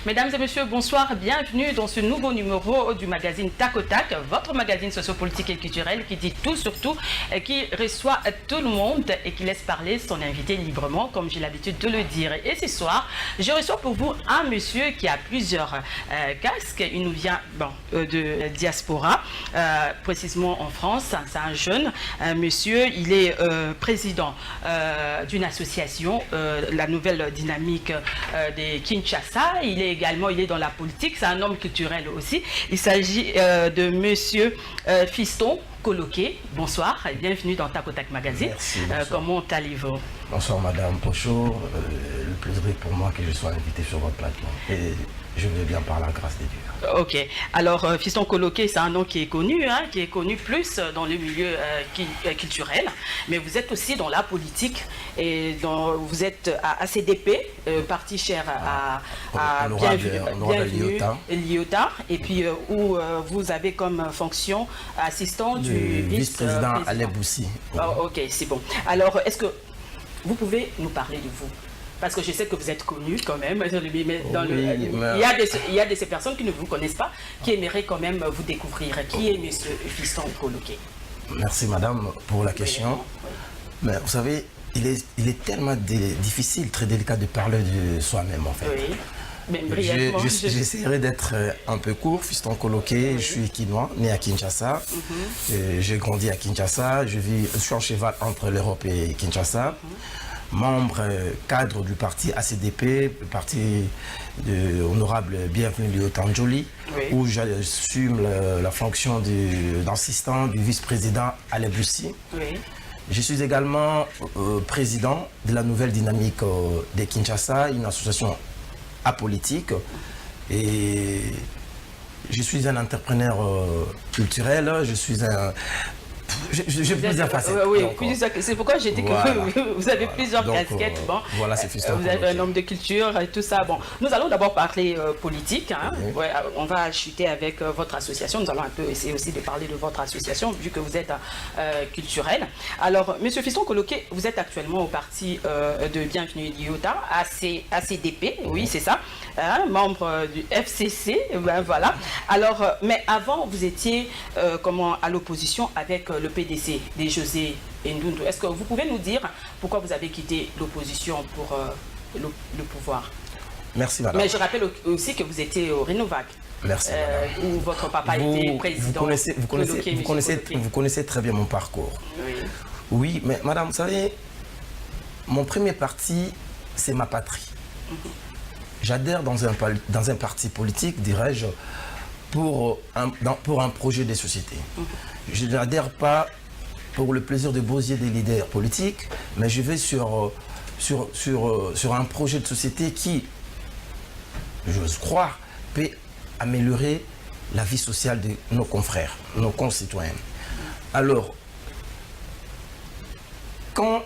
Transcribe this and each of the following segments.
Mesdames et messieurs, bonsoir, bienvenue dans ce nouveau numéro du magazine Tac au Tac, votre magazine sociopolitique et culturel qui dit tout sur tout, qui reçoit tout le monde et qui laisse parler son invité librement, comme j'ai l'habitude de le dire. Et ce soir, je reçois pour vous un monsieur qui a plusieurs casques. Il nous vient de diaspora, précisément en France. C'est un jeune monsieur, il est président d'une association, la Nouvelle Dynamique de Kinshasa. Il est dans la politique, c'est un homme culturel aussi. Il s'agit de monsieur Fiston Coloqué. Bonsoir et bienvenue dans Tac au Tac Magazine. Merci, comment allez-vous? Bonsoir Madame Pochot, le plaisir est pour moi que je sois invité sur votre plateau et je vais bien par la grâce de Dieu. Ok, alors Fiston Coloqué, c'est un nom qui est connu plus dans le milieu culturel, mais vous êtes aussi dans la politique et vous êtes à ACDP, parti cher à Bienvenue Liota, et puis où vous avez comme fonction assistant du vice-président Aleb Boussi. Oh, ok, c'est bon. Alors, est-ce que vous pouvez nous parler de vous? Parce que je sais que vous êtes connu quand même. Il y a de ces personnes qui ne vous connaissent pas, qui aimeraient quand même vous découvrir. Qui est M. Fiston Coloqué? Merci Madame pour la question. Mais vous savez, il est tellement difficile, très délicat de parler de soi-même en fait. Oui. Mais brièvement, j'essaierai d'être un peu court. Fiston Coloqué, je suis Kinois, né à Kinshasa. J'ai grandi à Kinshasa. Je suis en cheval entre l'Europe et Kinshasa. Membre cadre du parti ACDP, le parti de honorable Bienvenue Liota Njoli, où j'assume la fonction d'assistant du vice-président Aleb Boussi. Je suis également président de la Nouvelle Dynamique de Kinshasa, une association apolitique, et je suis un entrepreneur culturel, je suis un... J'ai plusieurs facettes. Oui, c'est pourquoi j'ai dit que vous avez plusieurs casquettes. Bon, voilà, c'est Fiston vous avez un homme de culture et tout ça. Bon, nous allons d'abord parler politique. On va chuter avec votre association. Nous allons un peu essayer aussi de parler de votre association, vu que vous êtes culturel. Alors, Monsieur Fiston Coloqué, vous êtes actuellement au parti de Bienvenue Liota, ACDP, oui, c'est ça, membre du FCC. Voilà. Alors, mais avant, vous étiez à l'opposition avec le PDC des José Ndundu. Est-ce que vous pouvez nous dire pourquoi vous avez quitté l'opposition pour le pouvoir? Merci madame. Mais je rappelle aussi que vous étiez au Renovac. Merci madame. Où votre papa était président. Vous connaissez très bien mon parcours. Oui, mais madame, vous savez, mon premier parti, c'est ma patrie. J'adhère dans un parti politique, dirais-je, pour un projet de société. Je n'adhère pas pour le plaisir de bosser des leaders politiques, mais je vais sur un projet de société qui, j'ose croire, peut améliorer la vie sociale de nos confrères, nos concitoyens. Alors, quand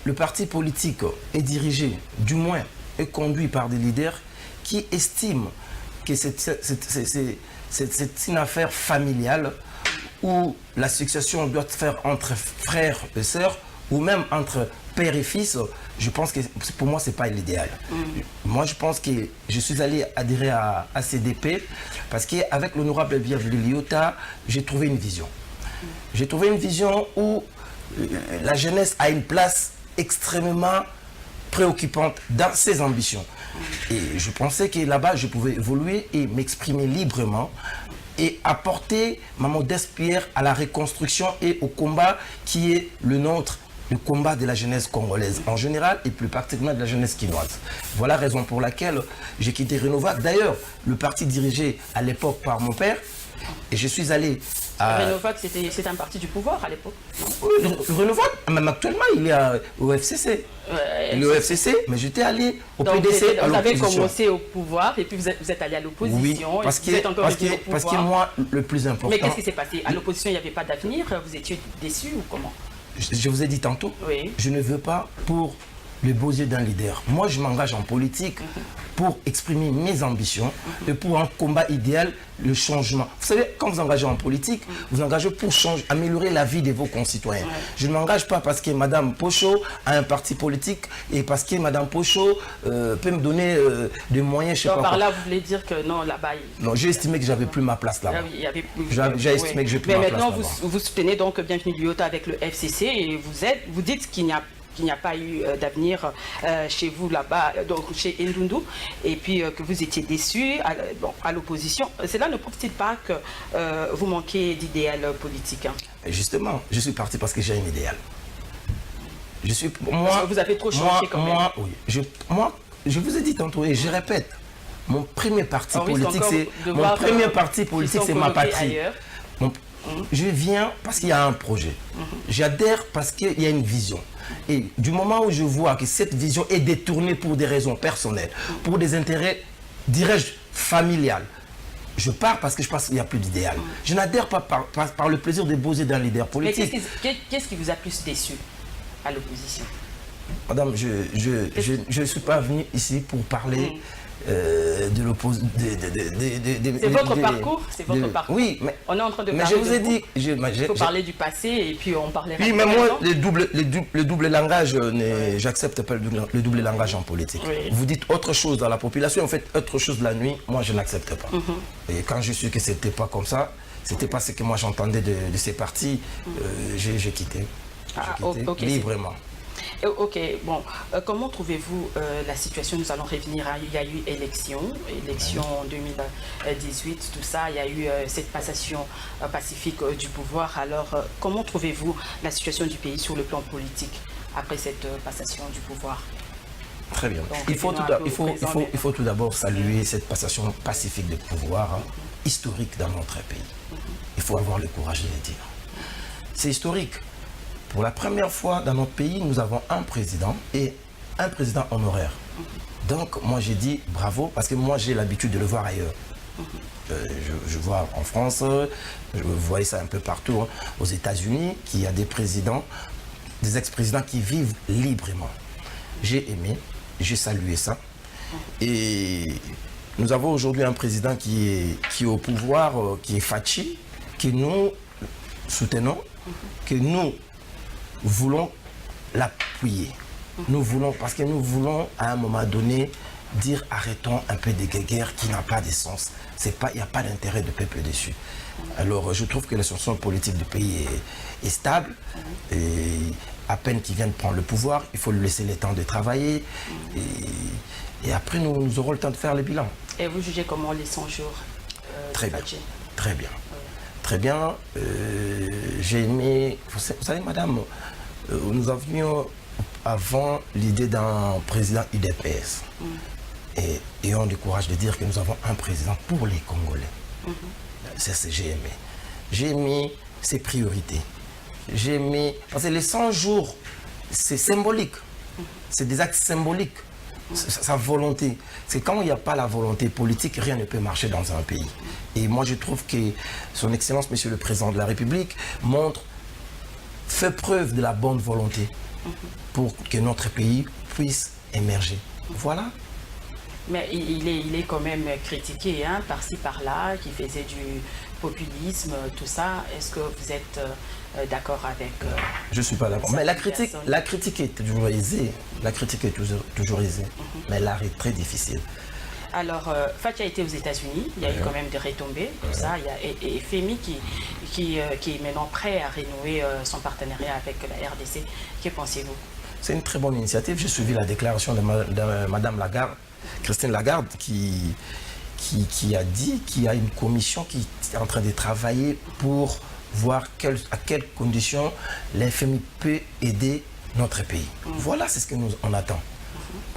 le parti politique est dirigé, du moins est conduit par des leaders qui estiment que c'est une affaire familiale où la succession doit se faire entre frères et sœurs ou même entre père et fils, je pense que pour moi, ce n'est pas l'idéal. Moi, je pense que je suis allé adhérer à CDP parce qu'avec l'honorable Bienvenue Liota, j'ai trouvé une vision. J'ai trouvé une vision où la jeunesse a une place extrêmement préoccupante dans ses ambitions. Et je pensais que là-bas, je pouvais évoluer et m'exprimer librement et apporter ma modeste pierre à la reconstruction et au combat qui est le nôtre, le combat de la jeunesse congolaise en général et plus particulièrement de la jeunesse quinoise. Voilà la raison pour laquelle j'ai quitté Renovac. D'ailleurs, le parti dirigé à l'époque par mon père, et je suis allé à... Renovac, c'était un parti du pouvoir à l'époque. Oui, Renovac, même actuellement, il est au FCC. Il est au FCC, mais j'étais allé au PDC à l'opposition. Vous avez commencé au pouvoir et puis vous êtes allé à l'opposition. Oui, parce que moi, le plus important... Mais qu'est-ce qui s'est passé? À l'opposition, il n'y avait pas d'avenir? Vous étiez déçu ou comment? Je vous ai dit tantôt, je ne veux pas pour le beaux yeux d'un leader. Moi, je m'engage en politique pour exprimer mes ambitions et pour un combat idéal, le changement. Vous savez, quand vous engagez en politique, vous engagez pour changer, améliorer la vie de vos concitoyens. Je ne m'engage pas parce que Mme Pochot a un parti politique et parce que Mme Pochot peut me donner des moyens, je sais pas par quoi. là, vous voulez dire que non, là-bas... Non, j'ai estimé que j'avais plus ma place là-bas. J'ai estimé que j'ai plus ma place là-bas. Mais là-bas. maintenant, vous soutenez donc Bienvenue Lyoto avec le FCC et vous dites qu'il n'y a pas eu d'avenir chez vous là-bas, donc chez Ndundu, et puis que vous étiez déçu à l'opposition. Cela ne prouve-t-il pas que vous manquez d'idéal politique, hein? Justement, je suis parti parce que j'ai un idéal. Vous avez trop changé quand même. Moi, je vous ai dit tantôt et je répète, mon premier parti politique, c'est ma patrie. Je viens parce qu'il y a un projet. J'adhère parce qu'il y a une vision. Et du moment où je vois que cette vision est détournée pour des raisons personnelles, pour des intérêts, dirais-je, familiales, je pars parce que je pense qu'il n'y a plus d'idéal. Je n'adhère pas par le plaisir de poser d'un leader politique. Mais qu'est-ce qui vous a plus déçu à l'opposition? Madame, je ne suis pas venu ici pour parler de l'opposition. C'est votre parcours, Oui, mais on est en train de mais parler je vous ai dit, il faut parler du passé et puis on parlera. Oui, mais moi, le double langage, j'accepte pas le double langage en politique. Oui. Vous dites autre chose dans la population, vous faites autre chose la nuit, moi je n'accepte pas. Et quand je suis que c'était pas comme ça, c'était pas ce que moi j'entendais de ces partis, j'ai quitté. Librement. Ok, bon, comment trouvez-vous la situation? Nous allons revenir, il y a eu élection en 2018, tout ça, il y a eu cette passation pacifique du pouvoir. Alors, comment trouvez-vous la situation du pays sur le plan politique après cette passation du pouvoir? Très bien. Donc, il faut tout d'abord saluer cette passation pacifique de pouvoir historique dans notre pays. Il faut avoir le courage de le dire. C'est historique. Pour la première fois dans notre pays, nous avons un président et un président honoraire. Donc, moi, j'ai dit bravo, parce que moi, j'ai l'habitude de le voir ailleurs. Je vois en France, je vois ça un peu partout, aux États-Unis, qu'il y a des présidents, des ex-présidents qui vivent librement. J'ai aimé, j'ai salué ça. Et nous avons aujourd'hui un président qui est au pouvoir, qui est Fachi, que nous soutenons, que nous voulons l'appuyer. Nous voulons, parce que nous voulons à un moment donné dire arrêtons un peu des guerres qui n'ont pas de sens. Il n'y a pas d'intérêt de peuple dessus. Alors je trouve que la situation politique du pays est stable. Et à peine qu'il vient de prendre le pouvoir, il faut lui laisser le temps de travailler. Et après nous aurons le temps de faire le bilan. Et vous jugez comment les 100 jours Très bien. Très bien. Très bien. J'ai aimé... Vous savez, madame, nous avions avant l'idée d'un président UDPS. Et ayons le courage de dire que nous avons un président pour les Congolais. C'est ce que j'ai aimé. J'ai aimé ses priorités. J'ai aimé... Parce que les 100 jours, c'est symbolique. C'est des actes symboliques. Sa volonté. C'est quand il n'y a pas la volonté politique, rien ne peut marcher dans un pays. Et moi, je trouve que son Excellence, Monsieur le Président de la République, fait preuve de la bonne volonté pour que notre pays puisse émerger. Voilà. Mais il est quand même critiqué, hein, par-ci, par-là, qui faisait du populisme, tout ça. Est-ce que vous êtes d'accord avec... Je ne suis pas d'accord. Mais la critique est toujours aisée. La critique est toujours aisée. Mais l'art est très difficile. Alors, Fachi a été aux États-Unis, il y a eu quand même des retombées, tout ça. Il y a FMI qui est maintenant prêt à renouer son partenariat avec la RDC. Que pensez-vous? C'est une très bonne initiative. J'ai suivi la déclaration de Madame Lagarde, Christine Lagarde, qui a dit qu'il y a une commission qui est en train de travailler pour voir à quelles conditions l'FMI peut aider notre pays. Voilà, c'est ce que nous on attend.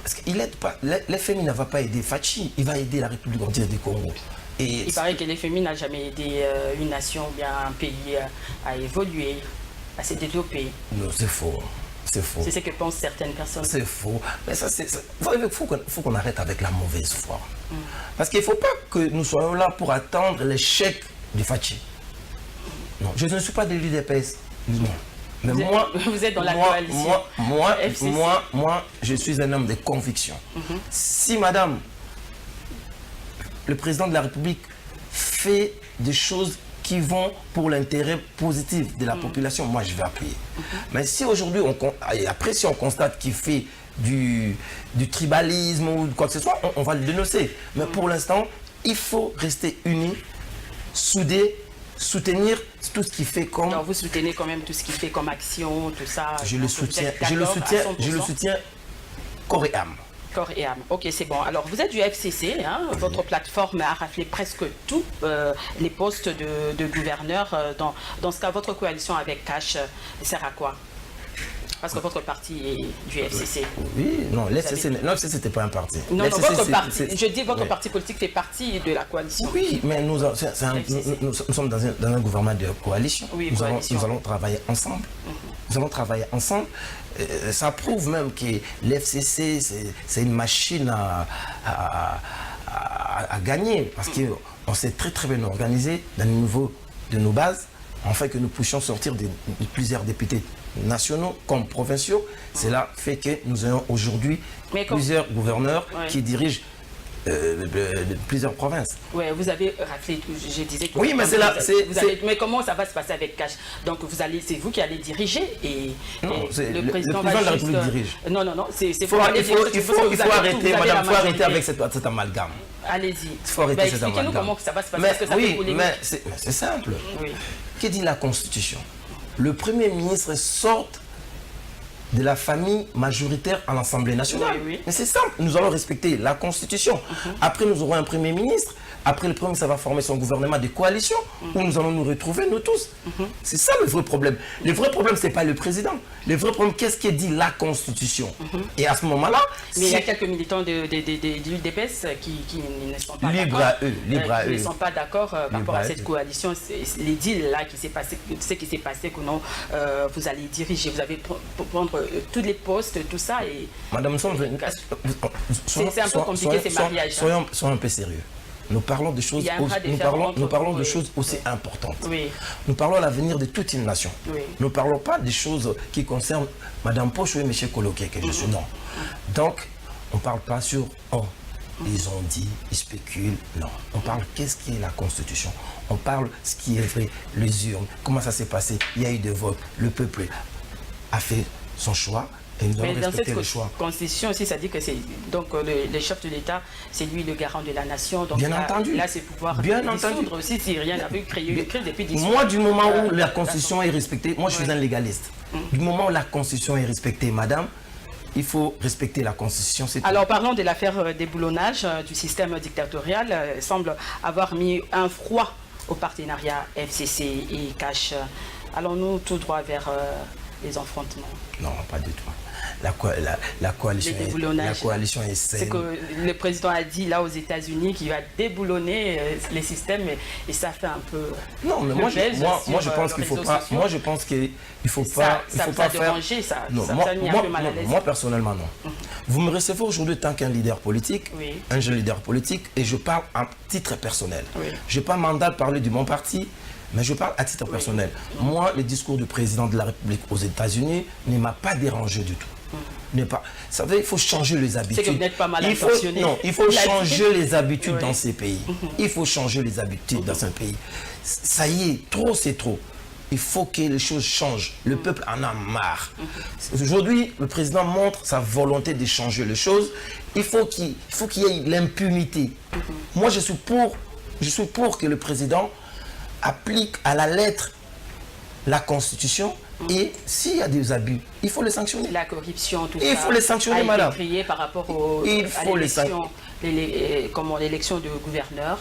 Parce qu'il aide pas, l'FMI ne va pas aider Fachi, il va aider la République entière du Congo. Et il paraît que l'FMI n'a jamais aidé une nation ou bien un pays à évoluer, à se développer. Non, c'est faux. C'est faux. C'est ce que pensent certaines personnes. C'est faux. Mais ça, il faut qu'on arrête avec la mauvaise foi. Parce qu'il ne faut pas que nous soyons là pour attendre l'échec de Fachi. Non, je ne suis pas de l'UDPS. Non. Mais vous êtes dans la coalition. Moi, je suis un homme de conviction. Si madame, le président de la République fait des choses qui vont pour l'intérêt positif de la population, moi je vais appuyer. Mais si aujourd'hui, après si on constate qu'il fait du tribalisme ou quoi que ce soit, on va le dénoncer. Mais pour l'instant, il faut rester unis, soudés, soutenir tout ce qui fait comme... Donc vous soutenez quand même tout ce qui fait comme action, tout ça. Je le soutiens corps et âme. Corps et âme. Ok, c'est bon. Alors, vous êtes du FCC. Hein, votre plateforme a raflé presque tous les postes de gouverneur. Dans ce cas, votre coalition avec Cash sert à quoi? Parce que votre parti est du FCC. Oui, non, l'FCC n'était pas un parti. Non, votre parti, je dis votre parti politique fait partie de la coalition. Oui, mais nous sommes dans un gouvernement de coalition. Oui, nous allons travailler ensemble. Nous allons travailler ensemble. Ça prouve même que l'FCC, c'est une machine à gagner. Parce qu'on s'est très très bien organisé dans le niveau de nos bases, afin que nous puissions sortir de plusieurs députés nationaux comme provinciaux. Cela fait que nous avons aujourd'hui plusieurs gouverneurs qui dirigent plusieurs provinces. Oui, vous avez raflé, je disais que... Oui, mais c'est là... Mais comment ça va se passer avec Cash? Donc c'est vous qui allez diriger et le président de la République dirige. Non, c'est... Il faut arrêter, madame, il faut arrêter avec cet amalgame. Allez-y. Il faut arrêter cet amalgame. Expliquez-nous comment ça va se passer. Mais c'est simple. Oui. Que dit la Constitution? Le Premier ministre sort de la famille majoritaire à l'Assemblée nationale. Oui. Mais c'est simple, nous allons respecter la Constitution. Après, nous aurons un Premier ministre. Après, le Premier ministre va former son gouvernement de coalition où nous allons nous retrouver, nous tous. C'est ça le vrai problème. Le vrai problème, ce n'est pas le président. Le vrai problème, qu'est-ce que dit la Constitution? Et à ce moment-là... Mais il y a quelques militants de l'UDPS qui ne sont pas d'accord. Libre à eux. Ils ne sont pas d'accord par rapport à cette coalition. Les deals là qui s'est passé, ce qui s'est passé, que non, vous allez diriger, vous allez prendre tous les postes, tout ça. Et madame, c'est un peu compliqué ces mariages. Soyons un peu sérieux. Nous parlons de choses, de choses aussi importantes. Oui. Nous parlons de l'avenir de toute une nation. Oui. Nous ne parlons pas des choses qui concernent Mme Poche ou M. Koloké, que je suis non. Donc, on ne parle pas sur ils ont dit, ils spéculent. Non. On parle qu'est-ce qui est la Constitution. On parle ce qui est vrai, les urnes, comment ça s'est passé. Il y a eu des votes. Le peuple a fait son choix. Et nous allons respecter le choix. Constitution aussi, ça dit que c'est donc le chef de l'État, c'est lui le garant de la nation. Donc bien entendu. Là, c'est pouvoir dissoudre aussi si rien n'avait créé depuis 10 ans. Moi, du moment où la Constitution est respectée, moi je suis un légaliste. Du moment où la Constitution est respectée, madame, il faut respecter la Constitution. Alors parlons de l'affaire déboulonnage du système dictatorial. Semble avoir mis un froid au partenariat FCC et Cash. Allons-nous tout droit vers les affrontements? Non, pas du tout. La coalition est saine. C'est que le président a dit là aux États-Unis qu'il va déboulonner les systèmes et ça fait un peu... Non, mais moi je pense qu'il faut pas... Moi je pense qu'il faut pas... Ça vous a dérangé, ça vous a mis un peu mal à l'aise. Moi personnellement non. Vous me recevez aujourd'hui tant qu'un leader politique, un jeune leader politique, et je parle à titre personnel. Je n'ai pas mandat de parler de mon parti, mais je parle à titre personnel. Moi, le discours du président de la République aux États-Unis ne m'a pas dérangé du tout. Vous savez, il faut changer les habitudes. C'est que vous n'êtes pas mal intentionné. Non, il faut changer les habitudes dans ces pays. Il faut changer les habitudes dans un pays. Ça y est, trop c'est trop. Il faut que les choses changent. Le peuple en a marre. Aujourd'hui, le président montre sa volonté de changer les choses. Il faut qu'il y ait l'impunité. Moi, je suis pour que le président applique à la lettre la Constitution. Et s'il y a des abus, il faut les sanctionner. La corruption, tout ça. Il faut les sanctionner, madame. Crié par rapport à l'élection de gouverneur.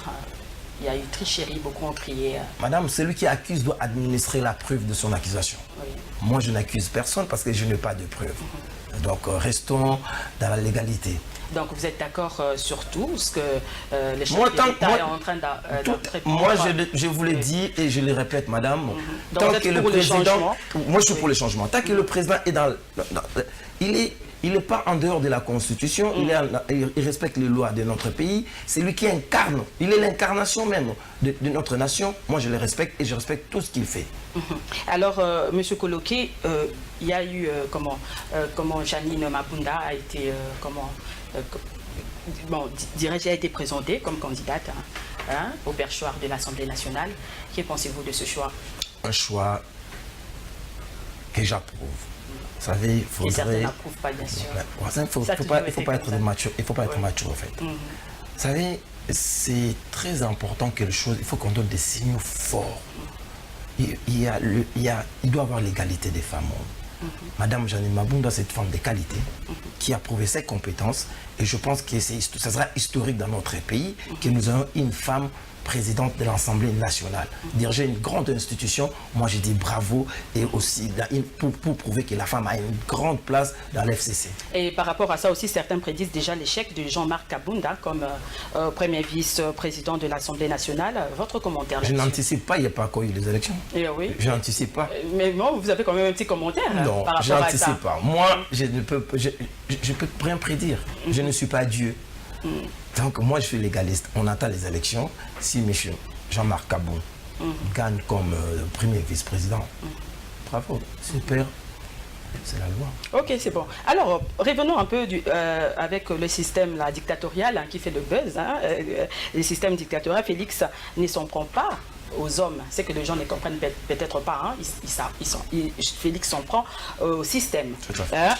Il y a eu tricherie, beaucoup ont crié. Madame, celui qui accuse doit administrer la preuve de son accusation. Oui. Moi, je n'accuse personne parce que je n'ai pas de preuve. Donc, restons dans la légalité. Donc, vous êtes d'accord sur tout ce que le chef de l'État est en train d'entreprendre? Moi, je vous l'ai dit et je le répète, madame. Donc, tant que le président... Moi, je suis pour le changement. Tant que le président est il n'est pas en dehors de la Constitution, il respecte les lois de notre pays. C'est lui qui incarne, il est l'incarnation même de notre nation. Moi, je le respecte et je respecte tout ce qu'il fait. Alors, M. Koloké, il y a eu comment Janine Mabunda a été, dirais-je, a été présentée comme candidate au perchoir de l'Assemblée nationale. Que pensez-vous de ce choix? Un choix que j'approuve. Vous savez, il faudrait... Et certains n'approuvent pas, bien sûr. Il ne faut pas être macho, en fait. Vous savez, c'est très important quelque chose, il faut qu'on donne des signaux forts. Il doit y avoir l'égalité des femmes. Madame Janine Mabunda, c'est une femme de qualité qui a prouvé ses compétences et je pense que ça sera historique dans notre pays que nous ayons une femme présidente de l'Assemblée nationale. Diriger une grande institution, moi je dis bravo et aussi pour prouver que la femme a une grande place dans l'FCC. Et par rapport à ça aussi, certains prédisent déjà l'échec de Jean-Marc Kabunda comme premier vice-président de l'Assemblée nationale. Votre commentaire là-dessus? Je n'anticipe pas, il n'y a pas encore eu les élections. Oui. Je n'anticipe pas. Mais bon, vous avez quand même un petit commentaire non, par rapport à ça. Non, je n'anticipe pas. Moi, je ne peux rien prédire. Je ne suis pas Dieu. Donc moi je suis légaliste, on attend les élections. Si M. Jean-Marc Kabon gagne comme premier vice-président, bravo, super, c'est la loi. Ok, c'est bon. Alors, revenons un peu avec le système dictatorial qui fait le buzz. Le système dictatorial, Félix ne s'en prend pas aux hommes. C'est que les gens ne comprennent peut-être pas. Félix s'en prend au système.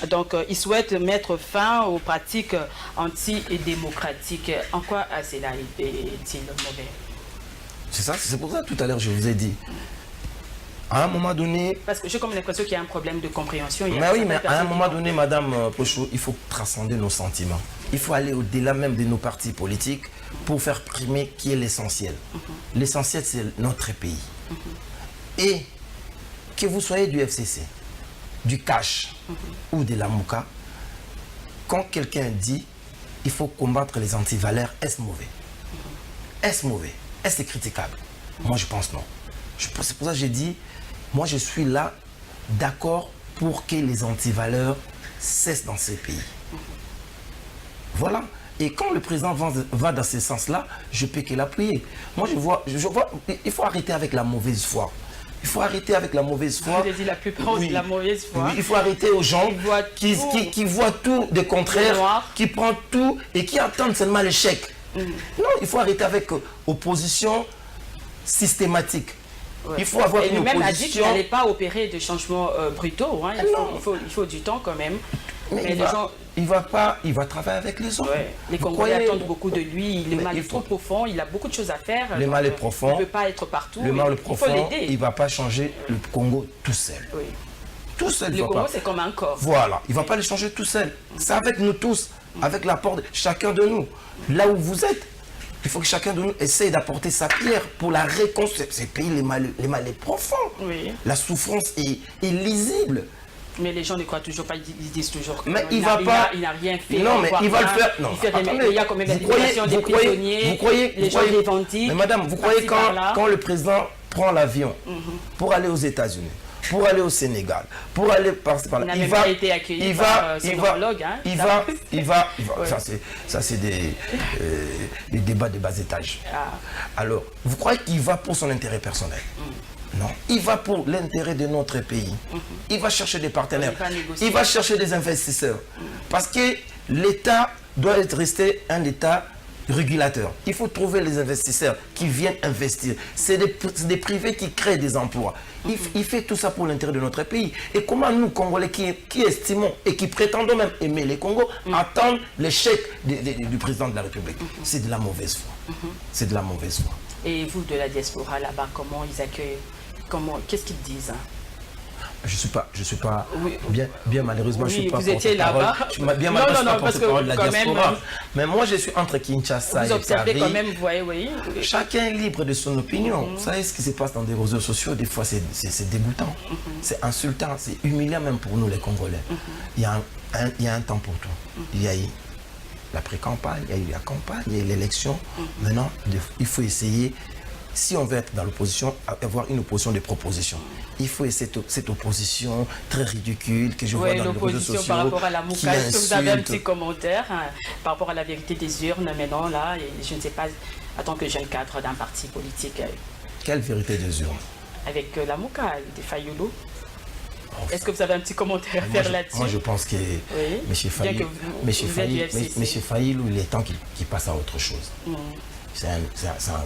Donc, il souhaite mettre fin aux pratiques antidémocratiques. En quoi cela est-il mauvais? C'est ça, c'est pour ça tout à l'heure je vous ai dit. À un moment donné... Parce que j'ai comme l'impression qu'il y a un problème de compréhension. Mais oui, mais à un moment donné, Madame Pochot, il faut transcender nos sentiments. Il faut aller au-delà même de nos partis politiques pour faire primer qui est l'essentiel. L'essentiel, c'est notre pays. Et que vous soyez du FCC, du CACH ou de la MOUCA, quand quelqu'un dit il faut combattre les antivaleurs, est-ce mauvais? Est-ce mauvais? Est-ce critiquable? Moi, je pense non. C'est pour ça que j'ai dit, moi, je suis là, d'accord, pour que les antivaleurs cessent dans ces pays. Voilà. Et quand le président va dans ce sens-là, je peux que l'appuyer. Moi, je vois, il faut arrêter avec la mauvaise foi. Il faut arrêter avec la mauvaise foi. Vous avez dit la plupart de la mauvaise foi. Oui, il faut arrêter aux gens qui voient tout de contraire, qui prennent tout et qui attendent seulement l'échec. Non, il faut arrêter avec opposition systématique. Ouais. Il faut avoir une opposition. Lui-même a dit qu'il n'allait pas opérer de changements brutaux. Il faut du temps quand même. Mais il va travailler avec les autres. Ouais. Les Congolais attendent beaucoup de lui. Le mal est trop profond. Il a beaucoup de choses à faire. Le mal est profond. Il ne peut pas être partout. Le mal est profond. Il ne va pas changer le Congo tout seul. Oui. Tout seul. Le Congo, c'est comme un corps. Voilà. Il ne va pas le changer tout seul. C'est avec nous tous, avec l'apport de chacun de nous. Là où vous êtes, il faut que chacun de nous essaye d'apporter sa pierre pour la reconstruire. Ces pays, les mal est profond. Oui. La souffrance est lisible. Mais les gens ne croient toujours pas, ils disent toujours qu'il n'a rien fait. Non, mais il va le faire. Non, il y a quand même la libération des prisonniers, les gens revendiquent. Mais madame, vous croyez quand le président prend l'avion pour aller aux États-Unis, pour aller au Sénégal, pour aller par là, il va été accueilli par son homologue. Il va. Ça, c'est des débats de bas étage. Alors, vous croyez qu'il va pour son intérêt personnel? Non, il va pour l'intérêt de notre pays. Il va chercher des partenaires. Il va chercher des investisseurs. Parce que l'État doit rester un État régulateur. Il faut trouver les investisseurs qui viennent investir. C'est des privés qui créent des emplois. Il fait tout ça pour l'intérêt de notre pays. Et comment nous, Congolais, qui estimons et qui prétendons même aimer les Congos, attendent l'échec du président de la République? C'est de la mauvaise foi. C'est de la mauvaise foi. Et vous, de la diaspora là-bas, comment ils accueillent? Qu'est-ce qu'ils disent? Je suis pas bien malheureusement, je suis pas vous étiez là-bas. Bien malheureusement, je suis pas porte-parole de la diaspora. Mais moi, je suis entre Kinshasa et Paris. Vous observez quand même, vous voyez, oui. Chacun est libre de son opinion. Vous savez ce qui se passe dans des réseaux sociaux, des fois, c'est dégoûtant. C'est insultant, c'est humiliant même pour nous, les Congolais. Il y a un temps pour tout. Il y a eu la pré-campagne, il y a eu la campagne, il y a eu l'élection. Maintenant, il faut essayer si on veut être dans l'opposition, avoir une opposition de propositions. Il faut cette opposition très ridicule que je vois dans les réseaux sociaux. Par rapport à la Mouka, est-ce que vous avez un petit commentaire par rapport à la vérité des urnes maintenant là, je ne sais pas, en tant que jeune cadre d'un parti politique. Quelle vérité des urnes? Avec la Mouka, des Fayoulou. Est-ce que vous avez un petit commentaire à faire là-dessus? Moi, je pense que M. Fayilou, il est temps qu'il passe à autre chose. C'est un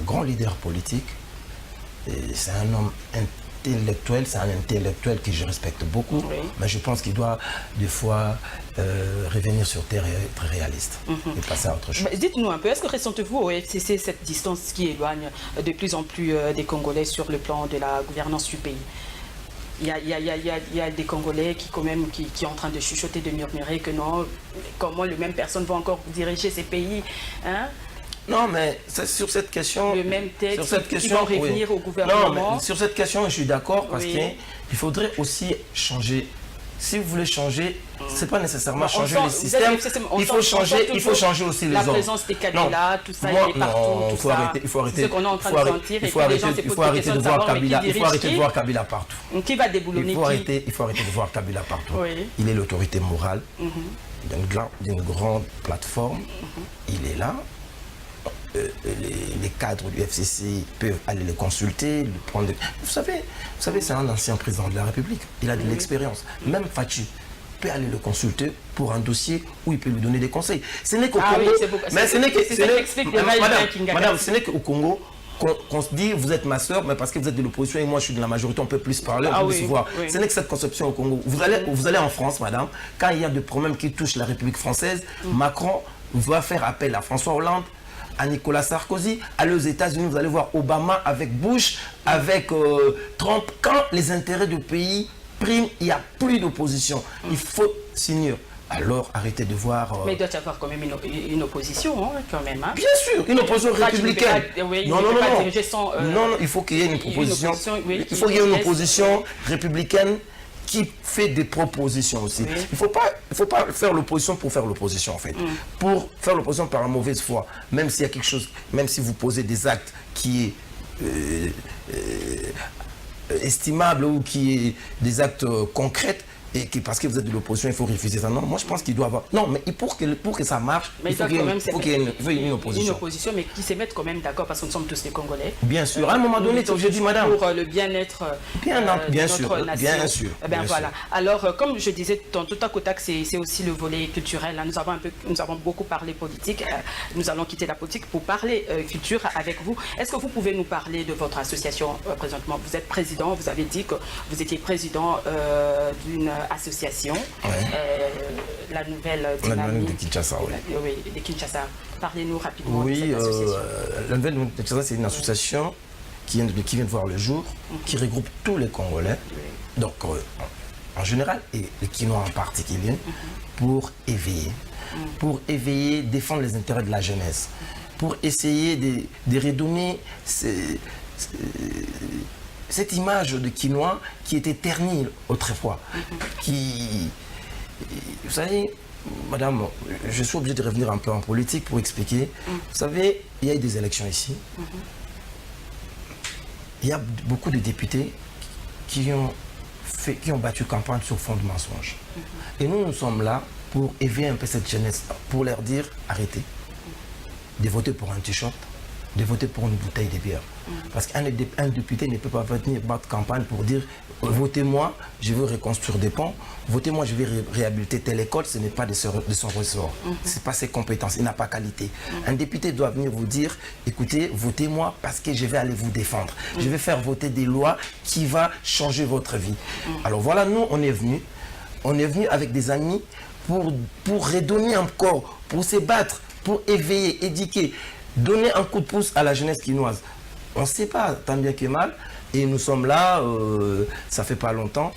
grand leader politique. C'est un homme intellectuel. C'est un intellectuel que je respecte beaucoup. Mais je pense qu'il doit, des fois, revenir sur terre et être réaliste. Et passer à autre chose. Dites-nous un peu, est-ce que ressentez-vous au FCC cette distance qui éloigne de plus en plus des Congolais sur le plan de la gouvernance du pays? Il y a des Congolais qui sont en train de chuchoter, de murmurer que non, comment les mêmes personnes vont encore diriger ces pays, hein? Non, mais sur cette question... Le même texte qui vont revenir au gouvernement. Non, mais sur cette question, je suis d'accord parce qu'il faudrait aussi changer. Si vous voulez changer, c'est pas nécessairement changer le système. Il faut changer aussi les hommes. La présence des Kabila, tout ça, il est partout. Il faut arrêter. Ce qu'on est en train de sentir. Il faut arrêter de voir Kabila. Il faut arrêter de voir Kabila partout. Qui va déboulonner qui? Il faut arrêter de voir Kabila partout. Il est l'autorité morale d'une grande plateforme. Il est là. Les cadres du FCC peuvent aller le consulter, le prendre. Vous savez, c'est un ancien président de la République. Il a de l'expérience. Même Fatou peut aller le consulter pour un dossier où il peut lui donner des conseils. Ce n'est qu'au Congo. Mais ce n'est que Madame, ce n'est qu'au Congo qu'on se dit vous êtes ma soeur, mais parce que vous êtes de l'opposition et moi je suis de la majorité, on peut plus parler, on peut plus se voir. Ce n'est que cette conception au Congo. Vous allez en France, madame, quand il y a des problèmes qui touchent la République française, Macron va faire appel à François Hollande, à Nicolas Sarkozy, aller aux États-Unis, vous allez voir Obama avec Bush, avec Trump. Quand les intérêts du pays priment, il n'y a plus d'opposition. Il faut s'unir. Alors arrêtez de voir... Mais il doit y avoir quand même une opposition, hein, quand même. Hein. Bien sûr, une opposition républicaine. Non, il faut qu'il y ait une proposition. Il faut qu'il y ait une opposition républicaine qui fait des propositions aussi. Il ne faut pas faire l'opposition pour faire l'opposition, en fait. Pour faire l'opposition par la mauvaise foi, même s'il y a quelque chose, même si vous posez des actes qui est estimable ou qui est des actes concrets, et parce que vous êtes de l'opposition, il faut refuser ça. Non, moi je pense qu'il doit avoir... Non, mais pour que ça marche, il faut qu'il y ait une opposition. Une opposition, mais qui se mettent quand même d'accord, parce que nous sommes tous des Congolais. Bien sûr, à un moment donné, j'ai dit, madame... Pour le bien-être de notre nation. Bien sûr. Voilà. Alors, comme je disais, tout à côté, c'est aussi le volet culturel. Là, nous avons beaucoup parlé politique. Nous allons quitter la politique pour parler culture avec vous. Est-ce que vous pouvez nous parler de votre association présentement? Vous êtes président, vous avez dit que vous étiez président d'une association, la nouvelle dynamique de Kinshasa. Oui, de Kinshasa. Parlez-nous rapidement de cette association. La nouvelle dynamique de Kinshasa, c'est une association qui vient de voir le jour, qui regroupe tous les Congolais, donc en général, et les Kinois en particulier, pour éveiller, défendre les intérêts de la jeunesse, pour essayer de redonner cette image de Quinois qui était ternie autrefois. Vous savez, madame, je suis obligé de revenir un peu en politique pour expliquer. Vous savez, il y a eu des élections ici. Il y a beaucoup de députés qui ont battu campagne sur fond de mensonges. Et nous sommes là pour éveiller un peu cette jeunesse, pour leur dire arrêtez de voter pour un t-shirt, de voter pour une bouteille de bière. Parce qu'un député ne peut pas venir battre campagne pour dire votez-moi, je veux reconstruire des ponts, votez-moi, je vais réhabiliter telle école, ce n'est pas de son ressort. Ce n'est pas ses compétences, il n'a pas qualité. Un député doit venir vous dire écoutez, votez-moi parce que je vais aller vous défendre. Je vais faire voter des lois qui vont changer votre vie. Alors voilà, nous, on est venus avec des amis pour redonner encore, pour se battre, pour éveiller, éduquer, donner un coup de pouce à la jeunesse quinoise. On ne sait pas, tant bien que mal, et nous sommes là, ça fait pas longtemps,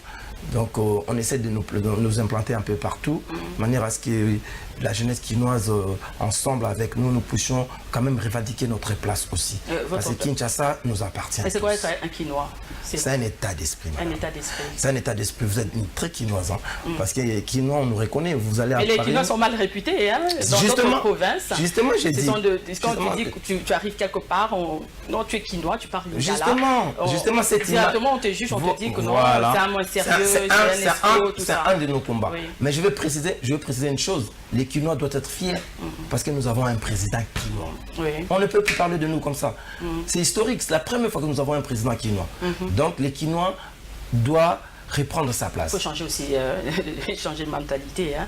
Donc on essaie de nous implanter un peu partout, de manière à ce que la jeunesse quinoise, ensemble avec nous, nous puissions quand même revendiquer notre place aussi. Parce que Kinshasa nous appartient. Et c'est quoi être un quinois? C'est un état d'esprit. Un état d'esprit. C'est un état d'esprit. Vous êtes une très quinoise. Hein, parce que les quinois, on nous reconnaît. Vous allez à Et les Paris. quinois sont mal réputés hein, dans d'autres provinces. Justement, j'ai dit. Quand tu dis que tu arrives quelque part, non, tu es quinois, tu parles lingala. Justement, c'est directement, on te juge, on te dit que non, c'est un moins sérieux, c'est un de nos combats. Oui. Mais je veux préciser une chose. Les Quinois doivent être fiers parce que nous avons un président quinois. Oui. On ne peut plus parler de nous comme ça. C'est historique, c'est la première fois que nous avons un président quinois. Donc les Quinois doivent reprendre sa place. Il faut changer aussi, changer de mentalité. Hein.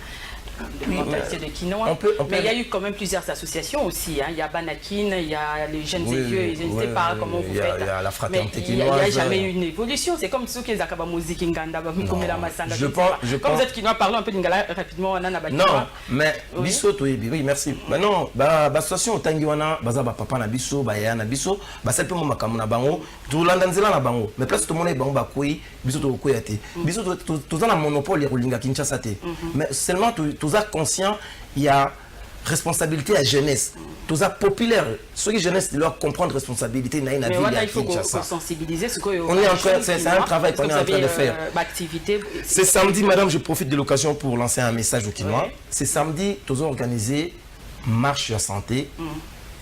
De mentalité de quinoa. Mais il y a eu quand même plusieurs associations aussi. Hein. Il y a Banakin, il y a les jeunes et vieux, je ne sais pas comment vous faites. Il y a la fraternité quinoise. Il n'y a jamais eu une évolution. C'est comme ceux qui ont la musique Nganda, comme la Massanga. Comme vous êtes quinois, parlons un peu d'Ingala rapidement. Non, mais Bisso, oui, merci. Mais non, l'association Tangiwana, Bazaba Papa Nabiso, Bayana Biso, c'est peu mon Makamuna Bango, tout l'Andanzela na Bango. Mais place tout le monde est Bango Bakoui, Bisso to Koyate. Bisso, tout un monopole, les Rolinga Kinshasa. Mais seulement tous as conscient, il y a responsabilité à la jeunesse. Tous as populaire. Ceux qui jeunesse doivent comprendre responsabilité. Mais voilà, il faut sensibiliser. C'est un travail qu'on est en train de faire. C'est samedi, madame, je profite de l'occasion pour lancer un message aux Quinois. C'est samedi, tous ont organisé Marche sur la santé.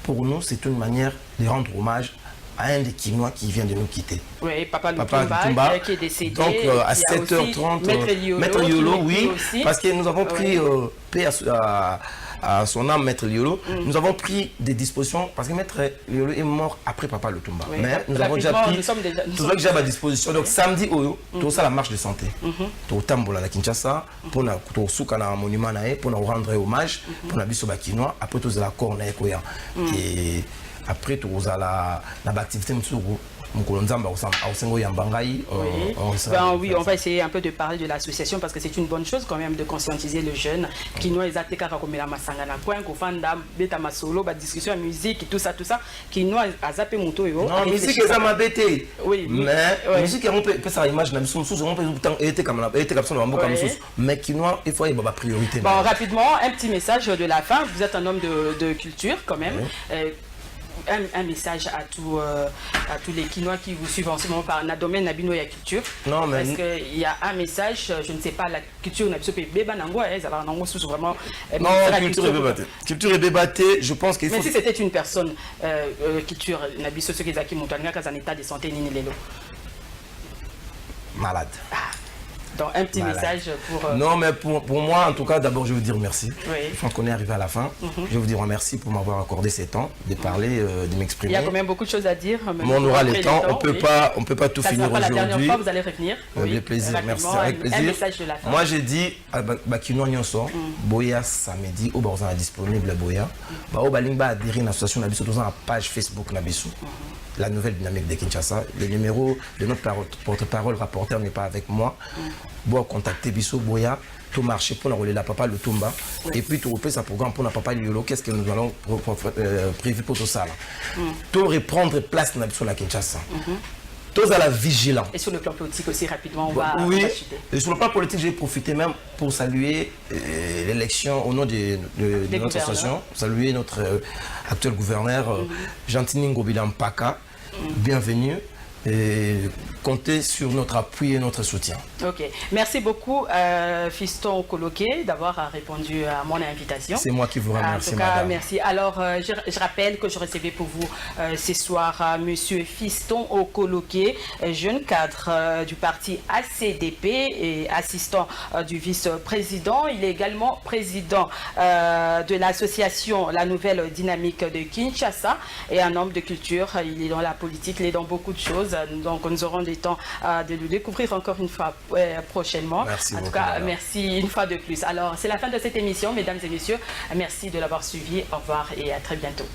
Pour nous, c'est une manière de rendre hommage à un des Quinois qui vient de nous quitter. Oui, Papa Lutumba, qui est décédé. Donc à 7h30, Maître Yolo, oui, parce que nous avons pris paix à son âme, Maître Liolo, nous avons pris des dispositions, parce que Maître Liolo est mort après Papa Lutumba. Oui, mais nous avons déjà pris tout ça que j'ai à ma disposition. Donc samedi, tout ça la marche de santé. Tout Tambola, la Kinshasa, pour nous souka na monument, pour nous rendre hommage, pour nous biso bakinois, après tout ça la corne et après tout ça la activité oui, on va essayer un peu de parler de l'association parce que c'est une bonne chose quand même de conscientiser le jeune qui nous a été comme la masanga na coin ko fanda beta masolo ba discussion musique tout ça qui nous a zappé moto yo non musique ça m'a bêté oui mais musique on peut ça image na biso on peut temps était comme ça mais qui nous il faut y avoir priorité. Bon, rapidement un petit message de la fin. Vous êtes un homme de culture quand même. Un message à tous les Quinois qui vous suivent en ce moment par domaine Nabino et culture. Non, mais parce qu'il y a un message, je ne sais pas, la culture Nabiso Beba Nango, vraiment. Non, culture est bébatée, je pense qu'il faut. Mais si c'était une personne, culture Nabiso Sokezaki Moutanga, en état de santé, Nini Lelo. Malade. Donc, un petit message pour... Non, mais pour moi, en tout cas, d'abord, je veux dire merci. Oui. Je pense qu'on est arrivé à la fin. Je veux dire merci pour m'avoir accordé ces temps, de parler, de m'exprimer. Il y a quand même beaucoup de choses à dire. Mais on aura le temps. On peut pas tout finir aujourd'hui. La dernière fois, vous allez revenir. Avec plaisir, merci. Avec plaisir. Un message de la fin. Moi, j'ai dit, Bakinois Nyonso, Boya samedi, au Barzana disponible Boya. Au Balingba adhérer à l'association Nabiso, dans la page Facebook Nabiso. La nouvelle dynamique de Kinshasa. Le numéro de notre porte-parole rapporteur n'est pas avec moi. Bon, contacter Bisso Boya, tout marcher pour nous la Papa Lutumba. Et puis tout reprendre sa programme pour la Papa Liolo. Qu'est-ce que nous allons prévu pour tout ça là. Tout reprendre place sur la Kinshasa. Tous à la vigilance. Et sur le plan politique aussi, rapidement, on va et sur le plan politique, j'ai profité même pour saluer l'élection au nom de notre association, saluer notre actuel gouverneur, Gentini Ngobilan Paka. Bienvenue. Et comptez sur notre appui et notre soutien. Ok. Merci beaucoup, Fiston Okoloké, d'avoir répondu à mon invitation. C'est moi qui vous remercie, en tout cas, madame. Merci. Alors, je rappelle que je recevais pour vous ce soir Monsieur Fiston Okoloké, jeune cadre du parti ACDP et assistant du vice-président. Il est également président de l'association La Nouvelle Dynamique de Kinshasa et un homme de culture. Il est dans la politique, il est dans beaucoup de choses. Donc nous aurons le temps de le découvrir encore une fois prochainement. Merci en tout beaucoup, cas, madame. merci une fois de plus. Alors c'est la fin de cette émission, mesdames et messieurs. Merci de l'avoir suivi. Au revoir et à très bientôt.